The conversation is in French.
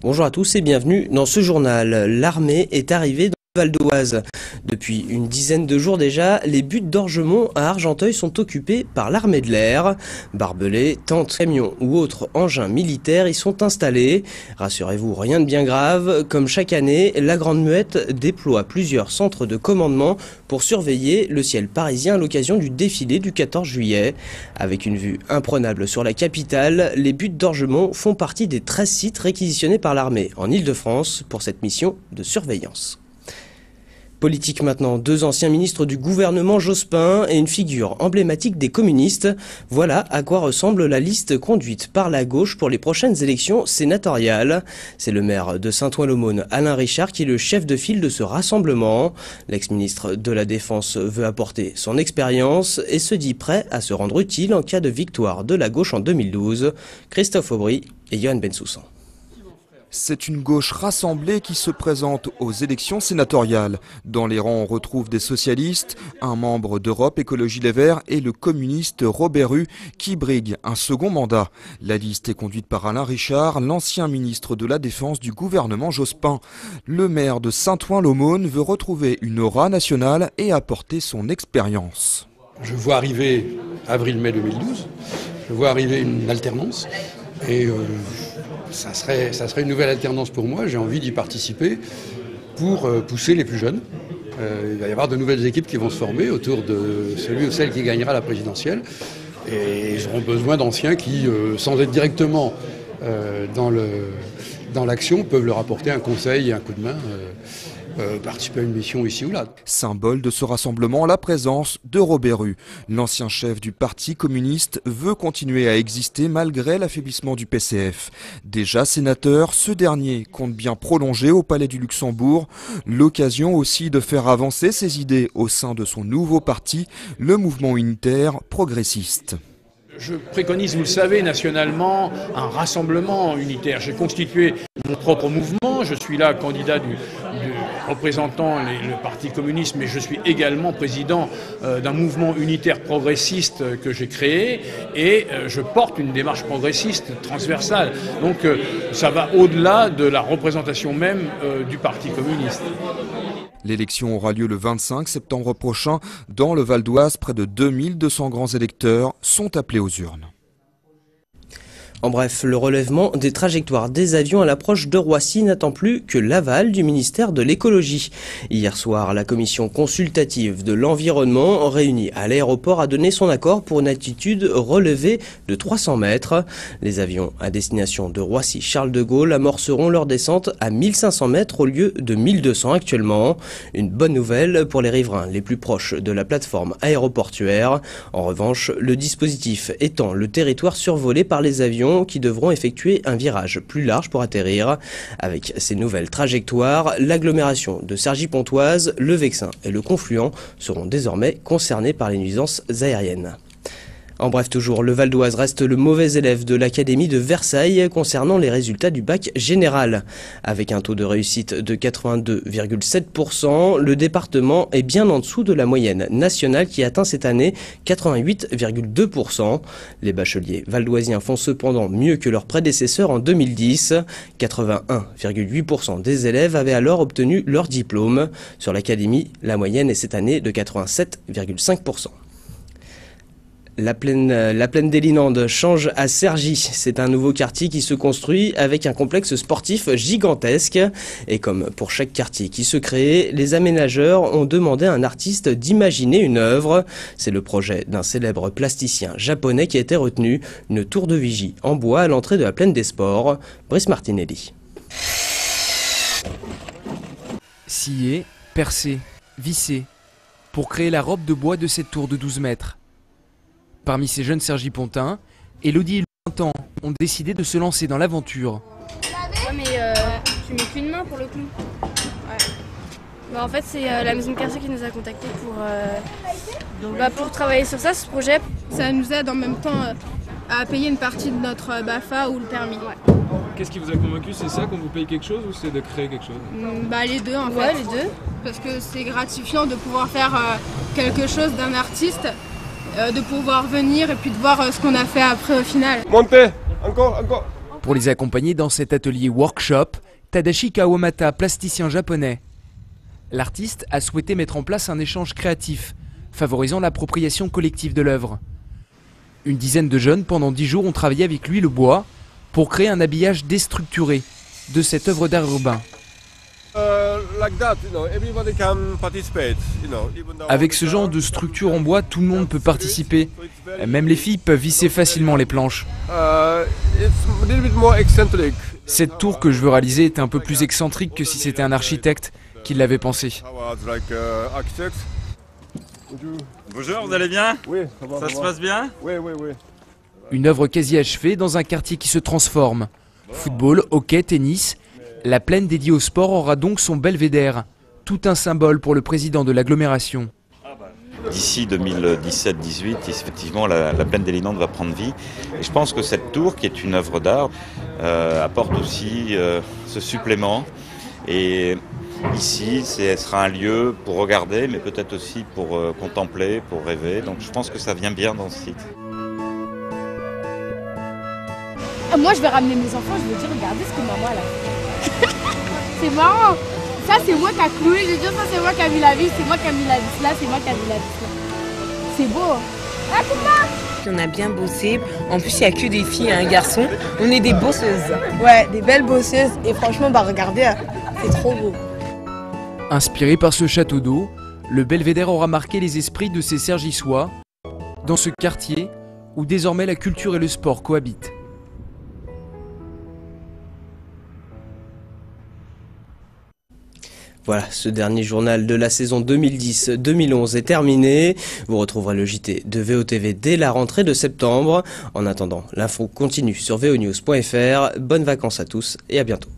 Bonjour à tous et bienvenue dans ce journal. L'armée est arrivée dans le Val d'Oise. Depuis une dizaine de jours déjà, les buttes d'Orgemont à Argenteuil sont occupées par l'armée de l'air. Barbelés, tentes, camions ou autres engins militaires y sont installés. Rassurez-vous, rien de bien grave. Comme chaque année, la Grande Muette déploie plusieurs centres de commandement pour surveiller le ciel parisien à l'occasion du défilé du 14 juillet. Avec une vue imprenable sur la capitale, les buttes d'Orgemont font partie des 13 sites réquisitionnés par l'armée en Île-de-France pour cette mission de surveillance. Politique maintenant, deux anciens ministres du gouvernement Jospin et une figure emblématique des communistes. Voilà à quoi ressemble la liste conduite par la gauche pour les prochaines élections sénatoriales. C'est le maire de Saint-Ouen-l'Aumône, Alain Richard, qui est le chef de file de ce rassemblement. L'ex-ministre de la Défense veut apporter son expérience et se dit prêt à se rendre utile en cas de victoire de la gauche en 2012. Christophe Aubry et Yohann Bensoussan. C'est une gauche rassemblée qui se présente aux élections sénatoriales. Dans les rangs, on retrouve des socialistes, un membre d'Europe Écologie Les Verts et le communiste Robert Rue qui brigue un second mandat. La liste est conduite par Alain Richard, l'ancien ministre de la Défense du gouvernement Jospin. Le maire de Saint-Ouen-l'Aumône veut retrouver une aura nationale et apporter son expérience. Je vois arriver avril-mai 2012, je vois arriver une alternance et ça serait une nouvelle alternance pour moi. J'ai envie d'y participer pour pousser les plus jeunes. Il va y avoir de nouvelles équipes qui vont se former autour de celui ou celle qui gagnera la présidentielle. Et ils auront besoin d'anciens qui, sans être directement dans l'action, peuvent leur apporter un conseil et un coup de main. Participer à une mission ici ou là. Symbole de ce rassemblement, la présence de Robert Rue. L'ancien chef du Parti communiste veut continuer à exister malgré l'affaiblissement du PCF. Déjà sénateur, ce dernier compte bien prolonger au Palais du Luxembourg. L'occasion aussi de faire avancer ses idées au sein de son nouveau parti, le mouvement unitaire progressiste. Je préconise, vous le savez, nationalement, un rassemblement unitaire. J'ai constitué mon propre mouvement. Je suis là candidat représentant le Parti communiste, mais je suis également président d'un mouvement unitaire progressiste que j'ai créé et je porte une démarche progressiste transversale. Donc ça va au-delà de la représentation même du Parti communiste. L'élection aura lieu le 25 septembre prochain. Dans le Val d'Oise, près de 2200 grands électeurs sont appelés aux urnes. En bref, le relèvement des trajectoires des avions à l'approche de Roissy n'attend plus que l'aval du ministère de l'écologie. Hier soir, la commission consultative de l'environnement réunie à l'aéroport a donné son accord pour une altitude relevée de 300 mètres. Les avions à destination de Roissy-Charles de Gaulle amorceront leur descente à 1500 mètres au lieu de 1200 actuellement. Une bonne nouvelle pour les riverains les plus proches de la plateforme aéroportuaire. En revanche, le dispositif étend le territoire survolé par les avions qui devront effectuer un virage plus large pour atterrir. Avec ces nouvelles trajectoires, l'agglomération de Cergy-Pontoise, le Vexin et le Confluent seront désormais concernés par les nuisances aériennes. En bref, toujours, le Val d'Oise reste le mauvais élève de l'Académie de Versailles concernant les résultats du bac général. Avec un taux de réussite de 82,7%, le département est bien en dessous de la moyenne nationale qui atteint cette année 88,2%. Les bacheliers valdoisiens font cependant mieux que leurs prédécesseurs en 2010. 81,8% des élèves avaient alors obtenu leur diplôme. Sur l'Académie, la moyenne est cette année de 87,5%. La plaine des Linandes change à Cergy. C'est un nouveau quartier qui se construit avec un complexe sportif gigantesque. Et comme pour chaque quartier qui se crée, les aménageurs ont demandé à un artiste d'imaginer une œuvre. C'est le projet d'un célèbre plasticien japonais qui a été retenu. Une tour de vigie en bois à l'entrée de la plaine des Sports. Brice Martinelli. Scier, percer, visser, pour créer la robe de bois de cette tour de 12 mètres. Parmi ces jeunes Cergy-Pontins, Elodie et Louis ont décidé de se lancer dans l'aventure. Ouais, mais tu mets qu'une main pour le coup. Ouais. Bah, en fait, c'est la maison de quartier qui nous a contactés pour travailler sur ça, ce projet. Ça nous aide en même temps à payer une partie de notre BAFA ou le permis. Ouais. Qu'est-ce qui vous a convaincu? C'est ça qu'on vous paye quelque chose ou c'est de créer quelque chose? Les deux en fait. Ouais, les deux. Parce que c'est gratifiant de pouvoir faire quelque chose d'un artiste. De pouvoir venir et puis de voir ce qu'on a fait après au final. Montez, encore. Pour les accompagner dans cet atelier workshop, Tadashi Kawamata, plasticien japonais. L'artiste a souhaité mettre en place un échange créatif, favorisant l'appropriation collective de l'œuvre. Une dizaine de jeunes, pendant 10 jours, ont travaillé avec lui le bois pour créer un habillage déstructuré de cette œuvre d'art urbain. Avec ce genre de structure en bois, tout le monde peut participer. Même les filles peuvent visser facilement les planches. Cette tour que je veux réaliser est un peu plus excentrique que si c'était un architecte qui l'avait pensé. Bonjour, vous allez bien? Oui, ça se passe bien? Oui. Une œuvre quasi achevée dans un quartier qui se transforme. Football, hockey, tennis. La plaine dédiée au sport aura donc son belvédère. Tout un symbole pour le président de l'agglomération. D'ici 2017-18, effectivement, la plaine des Linandes va prendre vie. Et je pense que cette tour, qui est une œuvre d'art, apporte aussi ce supplément. Et ici, ce sera un lieu pour regarder, mais peut-être aussi pour contempler, pour rêver. Donc je pense que ça vient bien dans ce site. Moi, je vais ramener mes enfants, je vais dire, regardez ce que maman a fait. C'est marrant. Ça, c'est moi qui a cloué. Je vais dire, ça, c'est moi qui a mis la vis. C'est moi qui a mis la vis là. C'est moi qui a mis la vis là. C'est beau. Ah, on a bien bossé. En plus, il n'y a que des filles et un garçon. On est des bosseuses. Ouais, des belles bosseuses. Et franchement, regardez, c'est trop beau. Inspiré par ce château d'eau, le belvédère aura marqué les esprits de ces Cergissois dans ce quartier où désormais la culture et le sport cohabitent. Voilà, ce dernier journal de la saison 2010-2011 est terminé. Vous retrouverez le JT de VOTV dès la rentrée de septembre. En attendant, l'info continue sur vonews.fr. Bonnes vacances à tous et à bientôt.